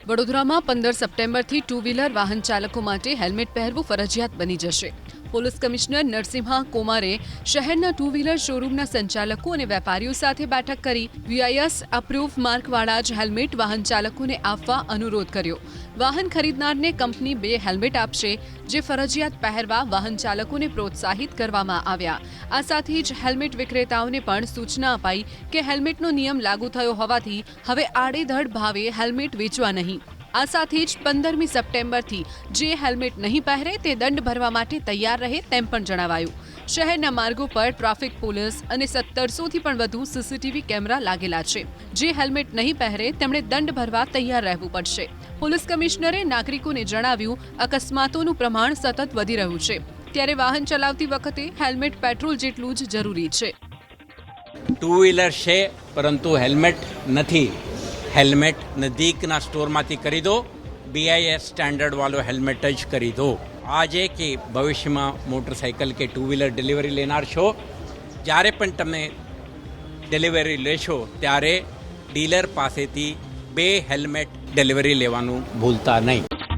વડોદરામાં 15 સપ્ટેમ્બરથી two wheeler વાહન ચાલકો માટે હેલ્મેટ પહેરવું ફરજિયાત બની જશે. પોલીસ કમિશનર નરસિંહા કુમારે શહેરના ટુ વ્હીલર શોરૂમના સંચાલકો અને વેપારીઓ સાથે બેઠક કરી વીઆઈએસ અપ્રૂવ માર્કવાળા જ હેલ્મેટ વાહન ચાલકોને આપવા અનુરોધ કર્યો. વાહન ખરીદનારને કંપની 2 હેલ્મેટ આપશે, જે ફરજિયાત પહેરવા વાહન ચાલકોને પ્રોત્સાહિત કરવામાં આવ્યા. આ સાથે જ હેલ્મેટ વિક્રેતાઓને પણ સૂચના અપાઈ કે હેલ્મેટનો નિયમ લાગુ થયો હોવાથી હવે આડેધડ ભાવે હેલ્મેટ વેચવા નહીં. આ સાથે જ 15મી સપ્ટેમ્બરથી જે હેલ્મેટ નહીં પહેરે તે દંડ ભરવા માટે તૈયાર રહે તેમ પણ જણાવાયું. શહેરના માર્ગો પર ટ્રાફિક પોલીસ અને 1700થી પણ વધુ સીસીટીવી કેમેરા લાગેલા છે. જે હેલ્મેટ નહીં પહેરે તેમણે દંડ ભરવા તૈયાર રહેવું પડશે. પોલીસ કમિશનરે નાગરિકોને જણાવ્યું, અકસ્માતોનું પ્રમાણ સતત વધી રહ્યું છે, ત્યારે વાહન ચલાવતી વખતે હેલ્મેટ પેટ્રોલ જેટલું જ જરૂરી છે. ટુ વ્હીલર છે પરંતુ હેલ્મેટ નથી. હેલ્મેટ નજીકના સ્ટોરમાંથી ખરીદો. BIS સ્ટાન્ડર્ડ વાળો હેલ્મેટ જ ખરીદો. આજે કે ભવિષ્યમાં મોટરસાઇકલ કે ટુ વ્હીલર ડિલિવરી લેનાર છો, જ્યારે પણ તમે ડિલિવરી લેશો ત્યારે ડીલર પાસેથી 2 હેલ્મેટ ડિલિવરી લેવાનું ભૂલતા નહીં.